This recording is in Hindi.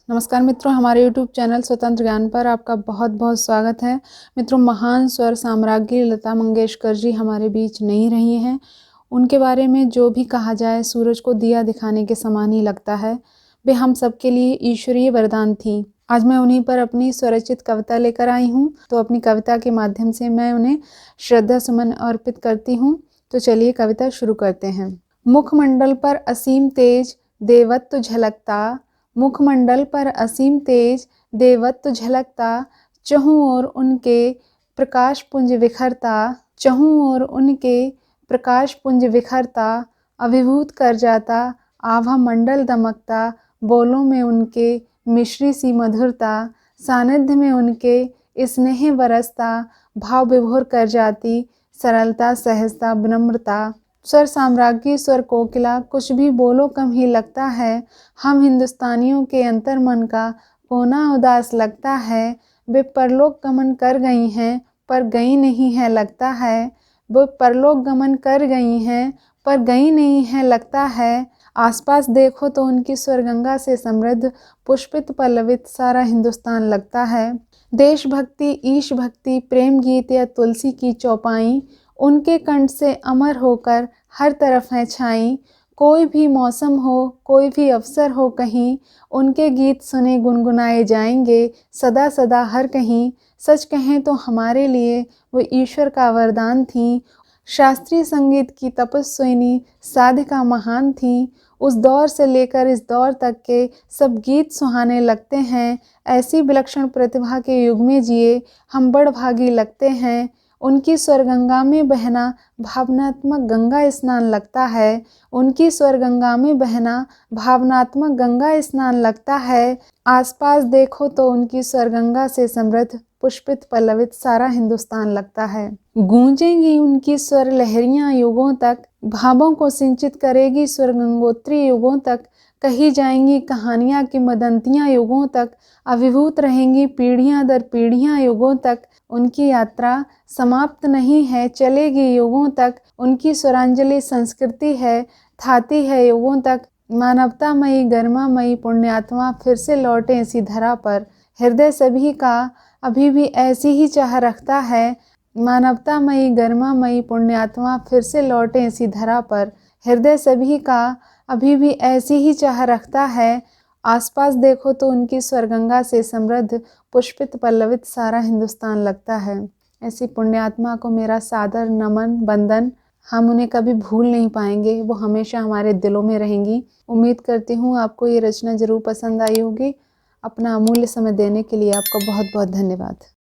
नमस्कार मित्रों, हमारे YouTube चैनल स्वतंत्र ज्ञान पर आपका बहुत बहुत स्वागत है। मित्रों, महान स्वर साम्राज्ञी लता मंगेशकर जी हमारे बीच नहीं रही हैं। उनके बारे में जो भी कहा जाए सूरज को दिया दिखाने के समान ही लगता है। वे हम सबके लिए ईश्वरीय वरदान थी। आज मैं उन्हीं पर अपनी स्वरचित कविता लेकर आई हूँ, तो अपनी कविता के माध्यम से मैं उन्हें श्रद्धा सुमन अर्पित करती हूँ। तो चलिए कविता शुरू करते हैं। मुखमंडल पर असीम तेज देवत्व झलकता, मुखमंडल पर असीम तेज देवत्व झलकता, चहुं ओर उनके प्रकाश पुंज विखरता, चहुं ओर उनके प्रकाश पुंज विखरता, अभिभूत कर जाता आभा मंडल दमकता, बोलों में उनके मिश्री सी मधुरता, सानिध्य में उनके स्नेह बरसता, भाव विभोर कर जाती सरलता सहजता विनम्रता। स्वर साम्राज्ञी स्वर कोकिला, कुछ भी बोलो कम ही लगता है। हम हिंदुस्तानियों के अंतर मन का कोना उदास लगता है। वे परलोक गमन कर गई हैं पर गई नहीं है लगता है। वो परलोक गमन कर गई हैं पर गई नहीं है लगता है। आसपास देखो तो उनकी स्वरगंगा से समृद्ध पुष्पित पल्लवित सारा हिंदुस्तान लगता है। देशभक्ति ईश भक्ति प्रेम गीत या तुलसी की चौपाई उनके कंठ से अमर होकर हर तरफ है छाई। कोई भी मौसम हो कोई भी अवसर हो कहीं, उनके गीत सुने गुनगुनाए जाएंगे सदा सदा हर कहीं। सच कहें तो हमारे लिए वो ईश्वर का वरदान थी। शास्त्रीय संगीत की तपस्विनी साधिका महान थी। उस दौर से लेकर इस दौर तक के सब गीत सुहाने लगते हैं। ऐसी विलक्षण प्रतिभा के युग में जिए हम बड़भागी लगते हैं। उनकी स्वरगंगा में बहना भावनात्मक गंगा स्नान लगता है। उनकी स्वरगंगा में बहना भावनात्मक गंगा स्नान लगता है। आसपास देखो तो उनकी स्वरगंगा से समृद्ध पुष्पित पल्लवित सारा हिंदुस्तान लगता है। गूंजेंगी उनकी स्वर लहरियां युगों तक, भावों को सिंचित करेगी स्वर गंगोत्री युगों तक। कही जाएंगी कहानियां की मदंतियां युगों तक, अभिभूत रहेंगी पीढ़ियां दर पीढ़ियां युगों तक। उनकी यात्रा समाप्त नहीं है चलेगी युगों तक। उनकी स्वरांजलि संस्कृति है थाती है युगों तक। मानवतामयी गरिमामयी पुण्यात्मा फिर से लौटे इसी धरा पर। हृदय सभी का अभी भी ऐसी ही चाह रखता है। मानवतामयी गरिमामयी पुण्यात्मा फिर से लौटे इसी धरा पर। हृदय सभी का अभी भी ऐसी ही चाह रखता है। आसपास देखो तो उनकी स्वरगंगा से समृद्ध पुष्पित पल्लवित सारा हिंदुस्तान लगता है। ऐसी पुण्यात्मा को मेरा सादर नमन वंदन। हम उन्हें कभी भूल नहीं पाएंगे, वो हमेशा हमारे दिलों में रहेंगी। उम्मीद करती हूँ आपको ये रचना ज़रूर पसंद आई होगी। अपना अमूल्य समय देने के लिए आपका बहुत बहुत धन्यवाद।